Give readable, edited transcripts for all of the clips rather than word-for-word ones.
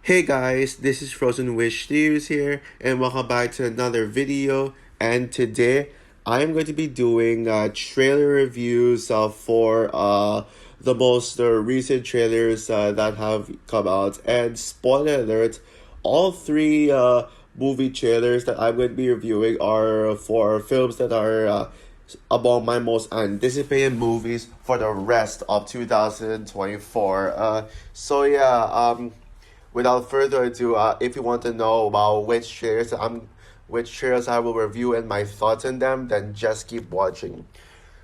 Hey guys, this is Frozen Wish Studios here, and welcome back to another video. And today, I am going to be doing trailer reviews for the most recent trailers that have come out. And spoiler alert, all three movie trailers that I'm going to be reviewing are for films that are among my most anticipated movies for the rest of 2024. Without further ado, if you want to know about which trailers I will review and my thoughts on them, then just keep watching.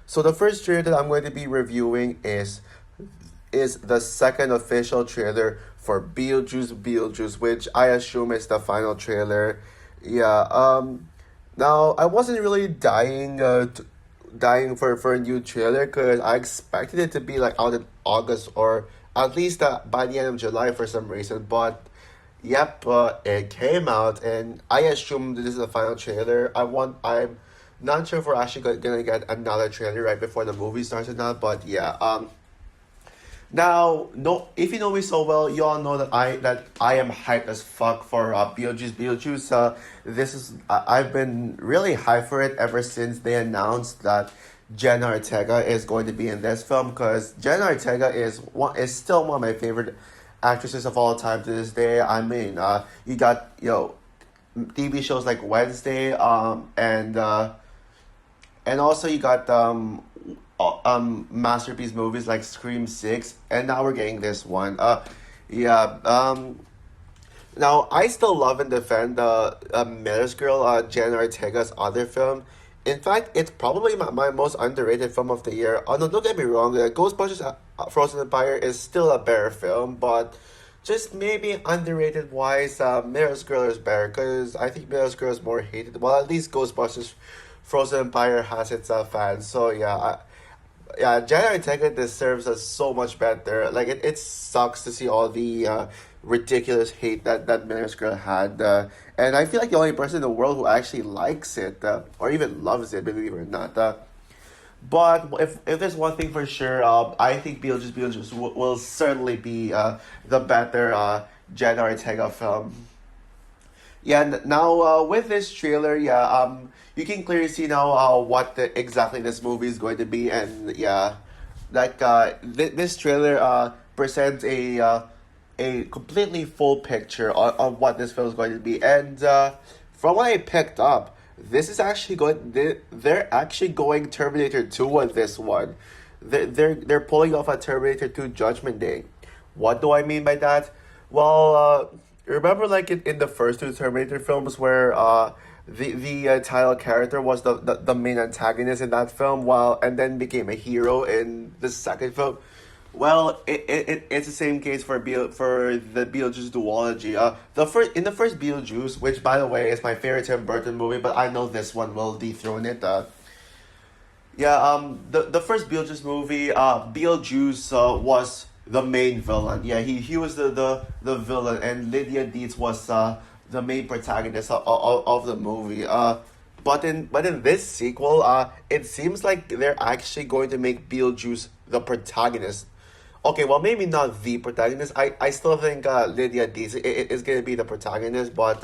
So the first trailer that I'm going to be reviewing is the second official trailer for Beetlejuice, which I assume is the final trailer. Yeah. Now I wasn't really dying for a new trailer because I expected it to be like out in August or at least by the end of July for some reason. But yep, it came out, and I assume this is the final trailer. I'm not sure if we're actually gonna get another trailer right before the movie starts or not. But yeah, now, no, if you know me so well, you all know that I am hyped as fuck for Beetlejuice. I've been really hyped for it ever since they announced that Jenna Ortega is going to be in this film, because Jenna Ortega is still one of my favorite actresses of all time to this day. I mean, you got TV shows like Wednesday, and also you got masterpiece movies like Scream 6, and now we're getting this one. Yeah. Now I still love and defend Miller's Girl, Jenna Ortega's other film. In fact, it's probably my most underrated film of the year. Oh no, don't get me wrong. Ghostbusters Frozen Empire is still a better film, but just maybe underrated wise, Miller's Girl is better because I think Miller's Girl is more hated. Well, at least Ghostbusters Frozen Empire has its fans. So yeah, Jenna Ortega deserves us so much better. Like it sucks to see all the ridiculous hate that Miller's Girl had, and I feel like the only person in the world who actually likes it or even loves it, believe it or not. But if there's one thing for sure, I think Beetlejuice will certainly be the better Jenna Ortega film. Yeah, now with this trailer, you can clearly see now exactly this movie is going to be, and yeah, this trailer presents a completely full picture on what this film is going to be, and from what I picked up, this is actually they're actually going Terminator 2 with this one. They're pulling off a Terminator 2 Judgment Day. What do I mean by that? Well, remember like in the first two Terminator films where the title character was the main antagonist in that film, while and then became a hero in the second film. Well, it's the same case for for the Beetlejuice duology. In the first Beetlejuice, which by the way is my favorite Tim Burton movie, but I know this one will dethrone it. The first Beetlejuice movie, Beetlejuice was the main villain. Yeah, he was the villain, and Lydia Deetz was the main protagonist of the movie. But in this sequel, it seems like they're actually going to make Beetlejuice the protagonist. Okay, well maybe not the protagonist. I still think Lydia Deetz is going to be the protagonist, but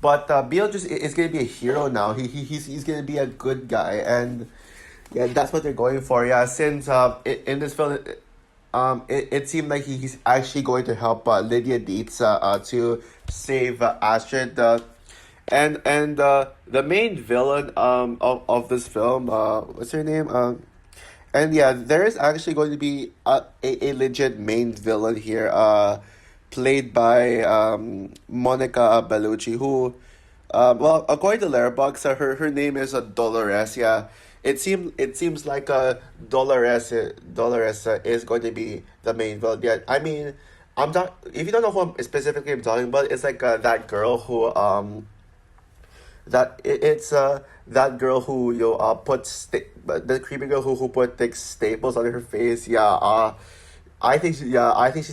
Beetlejuice is going to be a hero now. He's going to be a good guy, and yeah, that's what they're going for. Yeah, since in this film, it seemed like he's actually going to help Lydia Dietz to save Astrid. The main villain of this film, what's her name? And yeah, there is actually going to be a legit main villain here, played by Monica Bellucci, who, well, according to Letterboxd, her name is Dolores. Yeah, it seems like Dolores is going to be the main villain. Yeah, I mean, I'm not. If you don't know who specifically I'm talking about, it's like that girl who it's that girl who the creepy girl who put thick staples on her face. Yeah, I think she's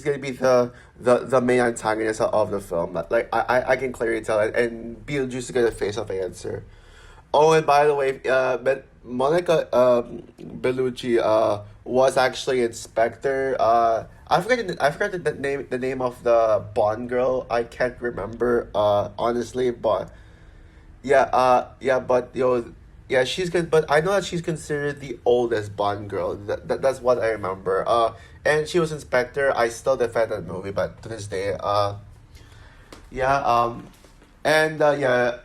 gonna be the main antagonist of the film. Like I can clearly tell it, and Beetlejuice is gonna face off against her. Oh, and by the way, but Monica Bellucci was actually Inspector. I forgot the name of the Bond girl. I can't remember honestly, but yeah, but yeah, she's good. But I know that she's considered the oldest Bond girl. That's what I remember. And she was Inspector. I still defend that movie, but to this day, yeah, and yeah,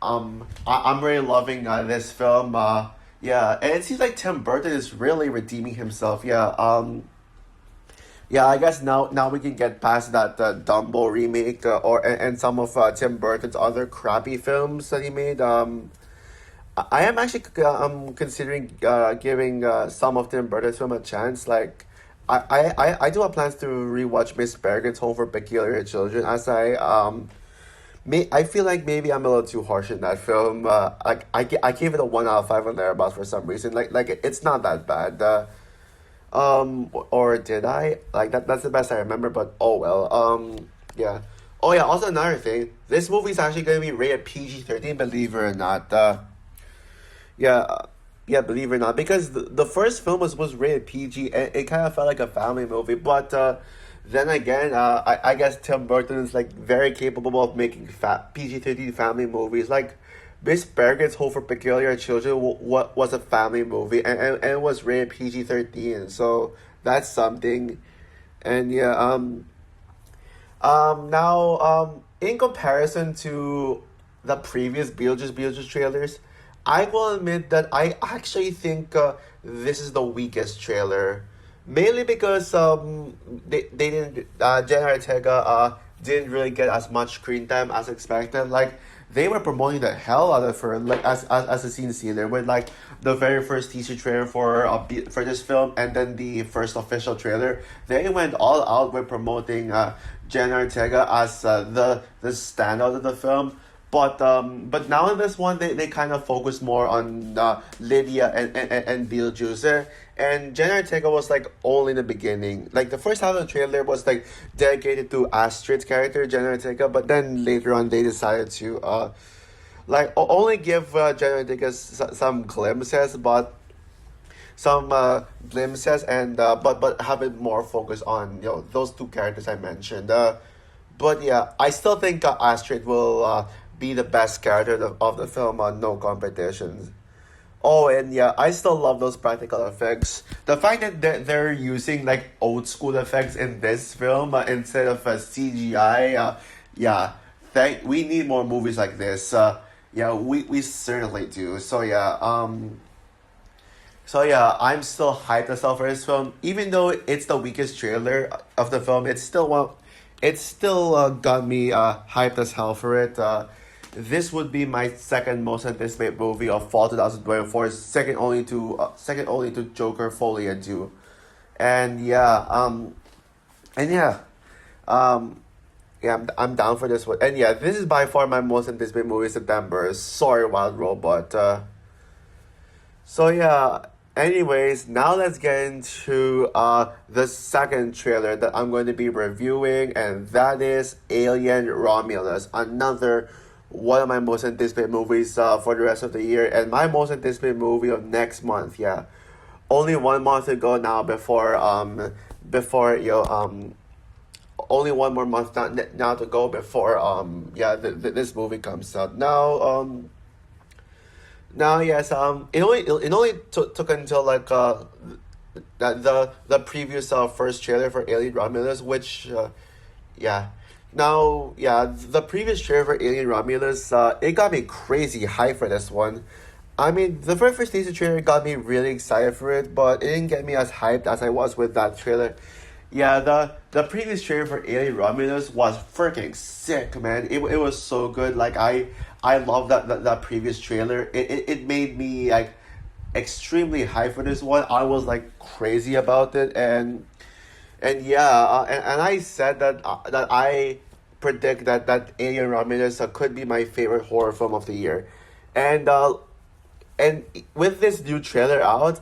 I'm really loving this film. Yeah, and it seems like Tim Burton is really redeeming himself. Yeah, yeah. I guess now we can get past that Dumbo remake and some of Tim Burton's other crappy films that he made. I am actually considering giving some of Tim Burton's film a chance. Like, I do have plans to rewatch Miss Peregrine's Home for Peculiar Children as I feel like maybe I'm a little too harsh in that film. I gave it a 1 out of 5 on thereabouts for some reason. It's not that bad. Or did I? Like that's the best I remember. But oh well. Yeah. Oh yeah. Also another thing. This movie is actually going to be rated PG-13. Believe it or not. Yeah. Yeah, believe it or not, because the first film was rated PG, and it kind of felt like a family movie. But then again, I guess Tim Burton is like very capable of making PG-13 family movies. Like Miss Peregrine's Home for Peculiar Children was a family movie, and it was rated PG-13. So that's something. And yeah, now in comparison to the previous Beetlejuice trailers, I will admit that I actually think this is the weakest trailer, mainly because they didn't Jenna Ortega didn't really get as much screen time as expected. Like they were promoting the hell out of her, like as a scene there with like the very first teaser trailer for this film, and then the first official trailer. They went all out with promoting Jenna Ortega as the standout of the film. But now in this one, they kind of focus more on Lydia and Beetlejuice. And Jenna Ortega was like only in the beginning. Like the first half of the trailer was like dedicated to Astrid's character, Jenna Ortega. But then later on, they decided to only give Jenna Ortega some glimpses, and but have it more focused on those two characters I mentioned. But yeah, I still think Astrid will be the best character of the film on no competition. Oh, and yeah, I still love those practical effects. The fact that they're using like old school effects in this film instead of CGI, yeah, we need more movies like this. Yeah, we certainly do. So yeah, I'm still hyped as well for this film, even though it's the weakest trailer of the film. It's still got me hyped as hell for it. This would be my second most anticipated movie of fall 2024, second only to Joker, Folie à Deux, and yeah, yeah, I'm down for this one. And yeah, this is by far my most anticipated movie in September. Sorry, Wild Robot. So yeah. Anyways, now let's get into the second trailer that I'm going to be reviewing, and that is Alien Romulus, another one of my most anticipated movies for the rest of the year, and my most anticipated movie of next month. Yeah, only 1 month to go now before only one more month now to go before this movie comes out now. Yes, it only took until like the previous first trailer for Alien Romulus, which yeah. Now, yeah, the previous trailer for Alien Romulus, it got me crazy hyped for this one. I mean, the very first teaser trailer got me really excited for it, but it didn't get me as hyped as I was with that trailer. Yeah, the previous trailer for Alien Romulus was freaking sick, man. It was so good. Like I love that previous trailer. It made me like extremely hyped for this one. I was like crazy about it, and yeah, and I said that I predict that Alien Romulus could be my favorite horror film of the year, and with this new trailer out,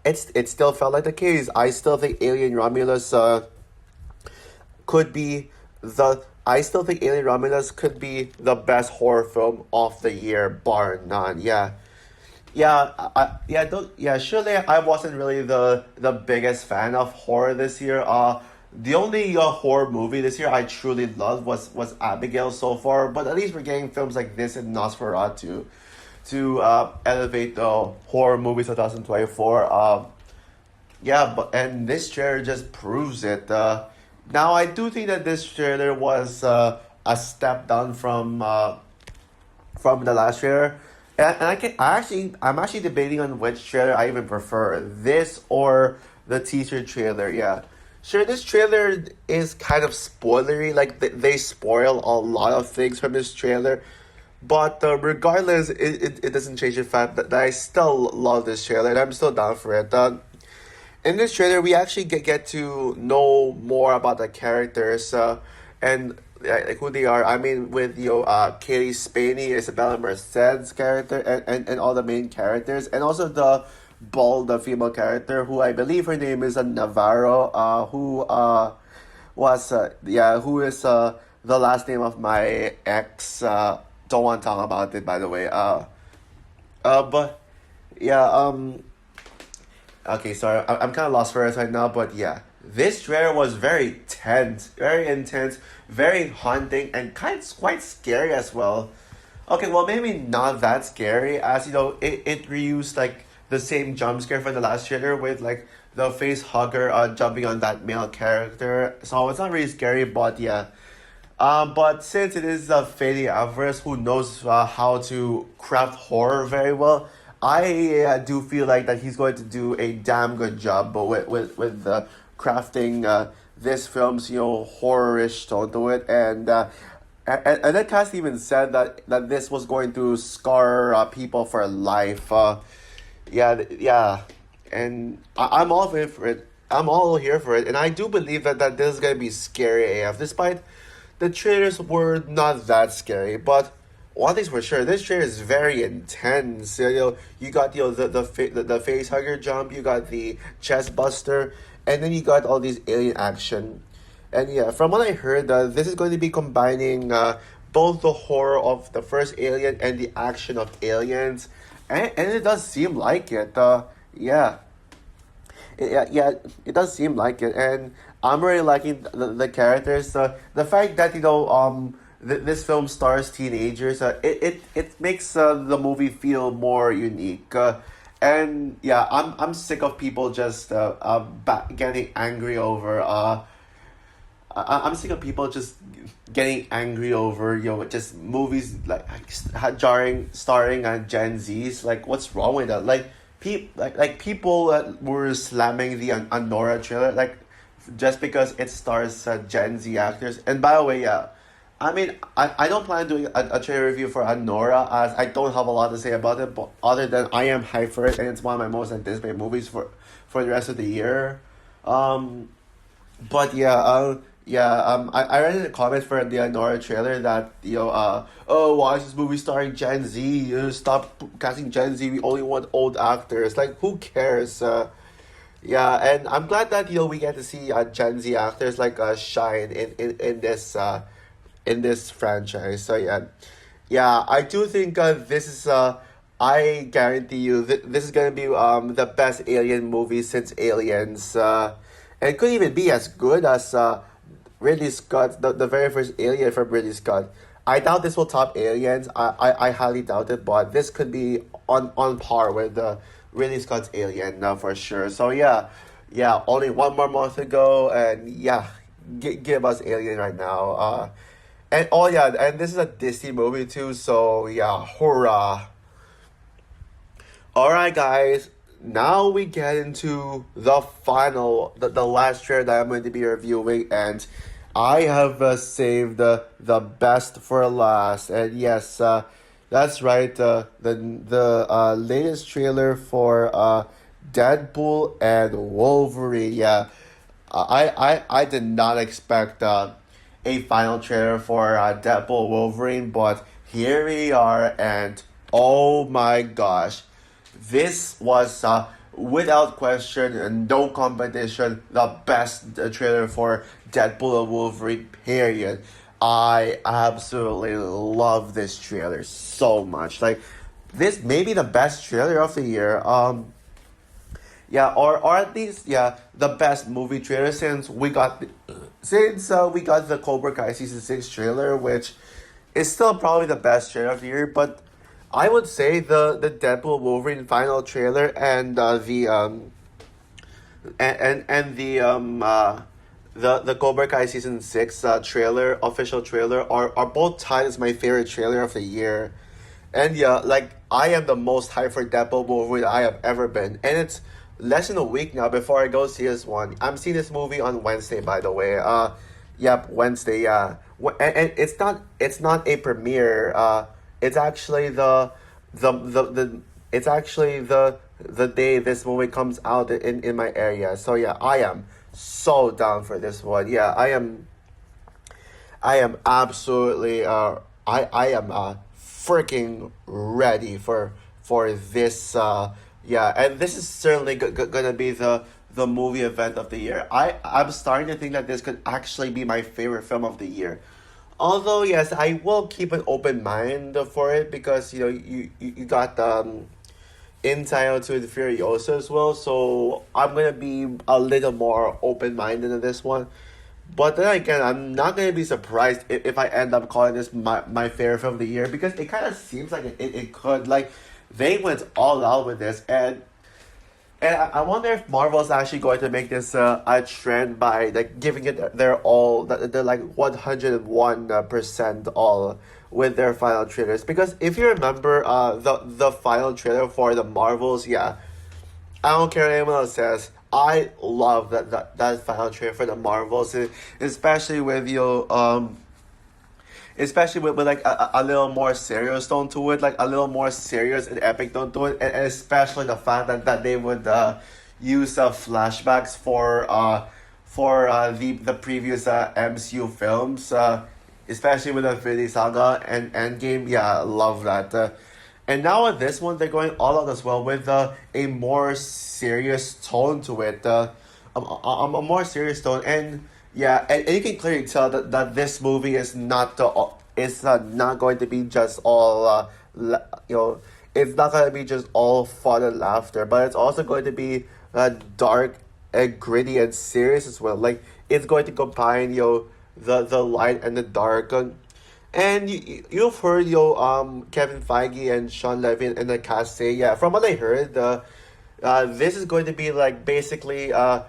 it still felt like the case. I still think Alien Romulus could be the I still think Alien Romulus could be the best horror film of the year, bar none. Yeah. Yeah, yeah, yeah. Surely, I wasn't really the biggest fan of horror this year. The only horror movie this year I truly loved was Abigail so far. But at least we're getting films like this and Nosferatu to elevate the horror movies of 2024. Yeah, but and this trailer just proves it. Now I do think that this trailer was a step down from the last trailer. And I'm actually debating on which trailer I even prefer, this or the teaser trailer. Yeah, sure. This trailer is kind of spoilery. Like they spoil a lot of things from this trailer, but regardless, it doesn't change the fact that I still love this trailer and I'm still down for it. In this trailer, we actually get to know more about the characters and like who they are. I mean, with Katie Spaney, Isabella Merced's character, and all the main characters, and also the bald, the female character, who I believe her name is Navarro, who who is the last name of my ex. Don't want to talk about it, by the way. But yeah. Okay, sorry, I'm kind of lost for it right now, but yeah, this trailer was very tense, very intense, very haunting, and quite scary as well. Okay, well, maybe not that scary, as it reused like the same jump scare from the last trailer with like the face hugger jumping on that male character, so it's not really scary, but yeah. But since it is Fede Alvarez who knows how to craft horror very well, I do feel like that he's going to do a damn good job with crafting this film's horror-ish tone to it, and that cast even said that this was going to scar people for life. Yeah, and I'm all here for it. I'm all here for it, and I do believe that this is gonna be scary AF, despite the trailers were not that scary, but one thing's for sure, this trailer is very intense. You got the face hugger jump, you got the chest buster, and then you got all these alien action. And yeah, from what I heard, this is going to be combining both the horror of the first Alien and the action of Aliens, and it does seem like it. Yeah, yeah, it does seem like it, and I'm really liking the characters. The fact that this film stars teenagers. It makes the movie feel more unique. And yeah, I'm sick of people just getting angry over. I'm sick of people just getting angry over just movies starring Gen Zs. Like, what's wrong with that? Like people were slamming the Anora trailer just because it stars Gen Z actors. And by the way, yeah. I mean, I don't plan on doing a trailer review for Anora, as I don't have a lot to say about it, but other than I am hyped for it, and it's one of my most anticipated movies for the rest of the year. But yeah, I read in the comments for the Anora trailer that oh, why is this movie starring Gen Z? Stop casting Gen Z. We only want old actors. Like, who cares? Yeah, and I'm glad that we get to see Gen Z actors shine in this franchise. So yeah, yeah, I do think this is I guarantee you this is gonna be the best Alien movie since Aliens. And it could even be as good as Ridley Scott, the very first Alien from Ridley Scott. I doubt this will top Aliens. I highly doubt it, but this could be on par with Ridley Scott's Alien now for sure. So yeah, only one more month to go, and yeah, give us Alien right now. And oh yeah, and this is a Disney movie too, so yeah, hurrah. Alright guys, now we get into the last trailer that I'm going to be reviewing, and I have saved the best for last. And yes, that's right, the latest trailer for Deadpool and Wolverine. Yeah, I did not expect a final trailer for Deadpool Wolverine, but here we are, and oh my gosh, this was without question and no competition the best trailer for Deadpool and Wolverine. Period. I absolutely love this trailer so much. Like, this may be the best trailer of the year. Yeah, or at least yeah, the best movie trailer since we got the Cobra Kai season 6 trailer, which is still probably the best trailer of the year. But I would say the Deadpool Wolverine final trailer and the Cobra Kai season 6 trailer official trailer are both tied as my favorite trailer of the year. And yeah, like I am the most hyped for Deadpool movie I have ever been, and it's less than a week now before I go see this one. I'm seeing this movie on Wednesday, by the way. Yep, Wednesday. Yeah, and it's not a premiere. It's actually the it's actually the day this movie comes out in my area. So yeah, I am so down for this one. Yeah, I am absolutely I am freaking ready for this yeah, and this is certainly gonna be the movie event of the year. I'm starting to think that this could actually be my favorite film of the year. Although yes, I will keep an open mind for it because you know you got Entitled to the Furiosa as well, so I'm gonna be a little more open minded in this one. But then again, I'm not gonna be surprised if I end up calling this my favorite film of the year because it kind of seems like it could like they went all out with this and I wonder if Marvel's actually going to make this a trend by like giving it their all, they're like 101% all with their final trailers. Because if you remember the final trailer for the Marvels, yeah, I don't care what anyone else says. I love that final trailer for the Marvels, especially with especially with like a little more serious tone to it, like a little more serious and epic tone to it, and especially the fact that they would use flashbacks for the previous MCU films, especially with the Infinity Saga and Endgame. Yeah, I love that. And now with this one, they're going all out as well with a more serious tone to it, a more serious tone, and yeah, and you can clearly tell that this movie is not going to be just all you know, it's not going to be just all fun and laughter, but it's also going to be dark and gritty and serious as well. Like it's going to combine the light and the dark. And you've heard Kevin Feige and Sean Levy and the cast say, yeah, from what I heard, this is going to be like basically a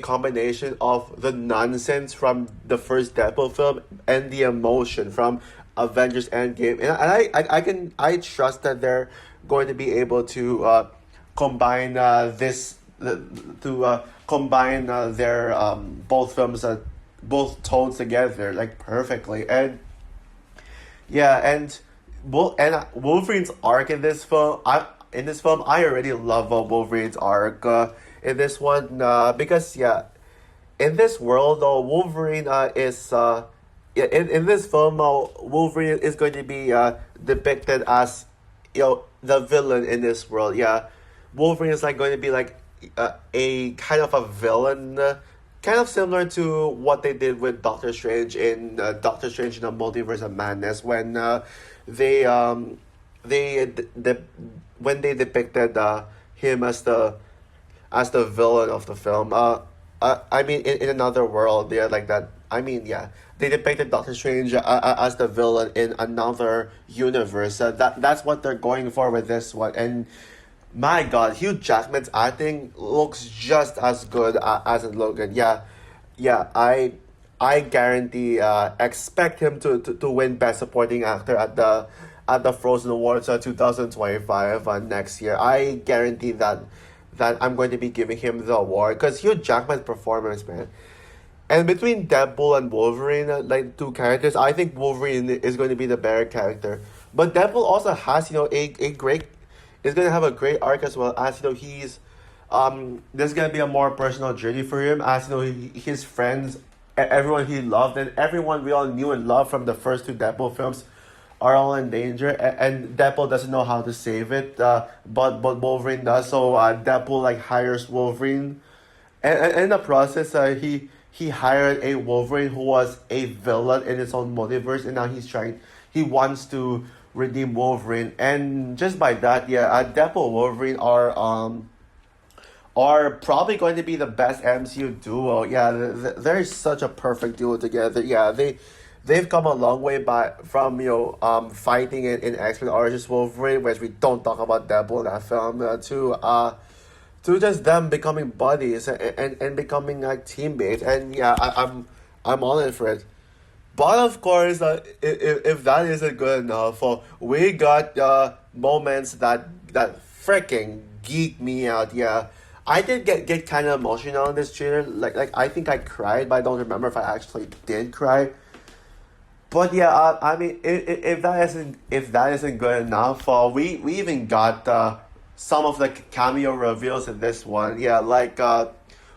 combination of the nonsense from the first Deadpool film and the emotion from Avengers Endgame, and I trust that they're going to be able to combine combine their both films both tones together like perfectly. And yeah, and Wolverine's arc in this film, I already love Wolverine's arc in this one because yeah, in this world though, Wolverine is yeah, in this film Wolverine is going to be depicted as the villain in this world. Yeah, Wolverine is like going to be like a kind of a villain. Kind of similar to what they did with Doctor Strange in Doctor Strange in the Multiverse of Madness when they when they depicted him as the villain of the film. I mean, in another world, yeah, like that. I mean, yeah, they depicted Doctor Strange as the villain in another universe. That's what they're going for with this one. And my God, Hugh Jackman's acting looks just as good as in Logan. Yeah, yeah, I guarantee expect him to win Best Supporting Actor at the Frozen Awards 2025 next year. I guarantee that I'm going to be giving him the award because Hugh Jackman's performance, man. And between Deadpool and Wolverine, like two characters, I think Wolverine is going to be the better character. But Deadpool also has, a great is going to have a great arc as well as, he's there's going to be a more personal journey for him as, his friends, everyone he loved and everyone we all knew and loved from the first two Deadpool films are all in danger, and Deadpool doesn't know how to save it, but Wolverine does. So Deadpool like hires Wolverine, and in the process, he hired a Wolverine who was a villain in his own multiverse, and now he wants to redeem Wolverine, and just by that, yeah, Deadpool and Wolverine are probably going to be the best MCU duo. Yeah, they're such a perfect duo together. Yeah, they've come a long way by from fighting in X-Men Origins Wolverine, which we don't talk about Deadpool in that film, to just them becoming buddies and becoming like teammates. And yeah, I'm all in for it. But of course, if that isn't good enough, we got moments that freaking geek me out. Yeah, I did get kind of emotional in this trailer. Like I think I cried, but I don't remember if I actually did cry. But yeah, I mean, if that isn't good enough, we even got some of the cameo reveals in this one. Yeah, like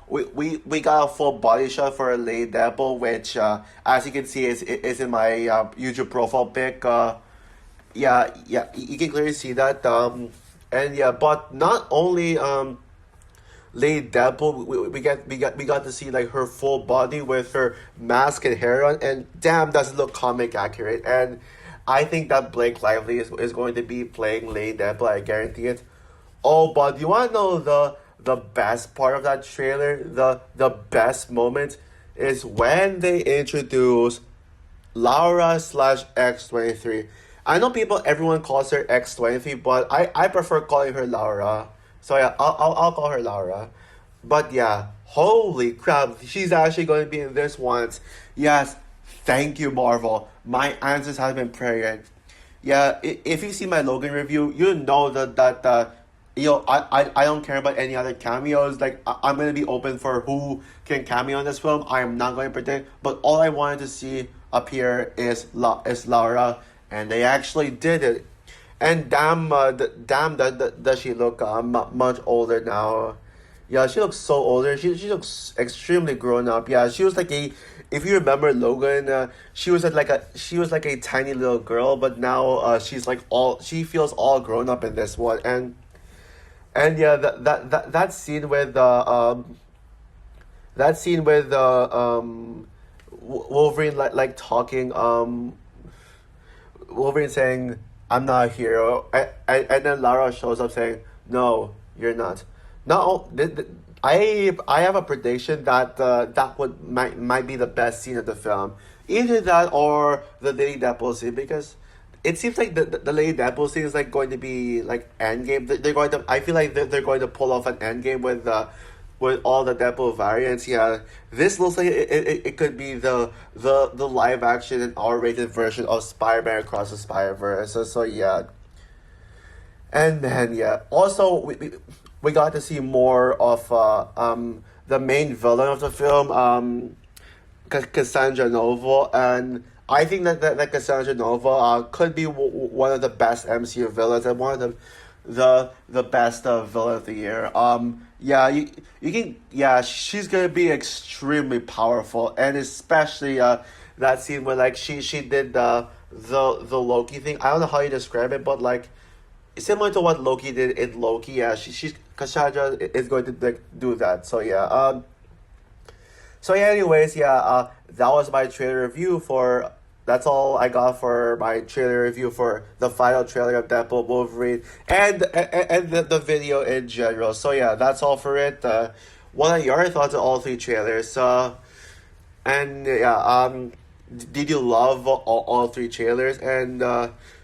we got a full body shot for Lady Deadpool, which as you can see is in my YouTube profile pic. Yeah, you can clearly see that. And yeah, but not only Lady Deadpool, we got to see like her full body with her mask and hair on, and damn, does it look comic accurate. And I think that Blake Lively is going to be playing Lady Deadpool. I guarantee it. Oh, but you want to know the best part of that trailer? The best moment is when they introduce Laura slash X-23. I know everyone calls her X-23, but I prefer calling her Laura. So yeah, I'll call her Laura. But yeah, holy crap, she's actually going to be in this once. Yes, thank you, Marvel. My answers have been praying. Yeah, if you see my Logan review, you know I don't care about any other cameos. Like, I'm going to be open for who can cameo in this film. I am not going to predict. But all I wanted to see appear is Laura. And they actually did it. And damn, does she look much older now. Yeah, she looks so older. She looks extremely grown up. Yeah, she was like if you remember Logan, she was like a tiny little girl, but now she feels all grown up in this one. And yeah, that scene with Wolverine like talking, Wolverine saying, "I'm not a hero," and then Lara shows up saying, "No, you're not." Now, I have a prediction that might be the best scene of the film. Either that or the Lady Deadpool scene, because it seems like the Lady Deadpool scene is like going to be like Endgame. They're going to. I feel like they're going to pull off an Endgame with all the Deadpool variants. Yeah, this looks like it could be the live action and R-rated version of Spider-Man Across the Spider-Verse. So yeah, and then yeah, also we got to see more of the main villain of the film, Cassandra Nova, and I think that Cassandra Nova could be one of the best MCU villains and one of the best villain of the year. Yeah, you can, yeah, she's gonna be extremely powerful, and especially that scene where like she did the Loki thing. I don't know how you describe it, but like similar to what Loki did in Loki. Yeah, she's Cassandra is going to like do that. So yeah, anyways, yeah, that was my trailer review for. That's all I got for my trailer review for the final trailer of Deadpool, Wolverine, and the video in general. So yeah, that's all for it. What are your thoughts on all three trailers? And yeah, did you love all three trailers? And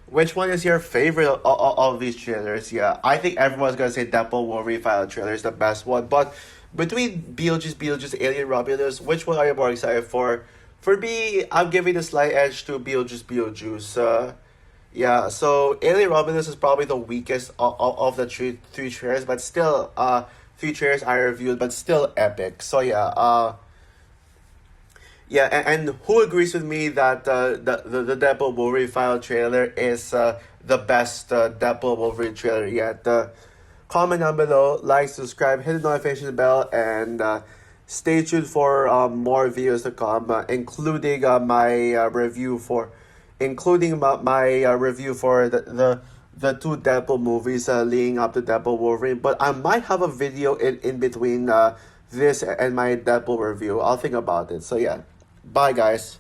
which one is your favorite of these trailers? Yeah, I think everyone's gonna say Deadpool, Wolverine final trailer is the best one. But between Beetlejuice, Alien, Romulus, which one are you more excited for? For me, I'm giving a slight edge to Beetlejuice. Yeah, so Alien Romulus is probably the weakest of the three trailers, but still, three trailers I reviewed, but still epic. So yeah, yeah, and who agrees with me that the Deadpool Wolverine final trailer is the best Deadpool Wolverine trailer yet? Comment down below, like, subscribe, hit the notification bell, and stay tuned for more videos to come, including my review for the two Deadpool movies leading up to Deadpool Wolverine. But I might have a video in between this and my Deadpool review. I'll think about it. So yeah, bye guys.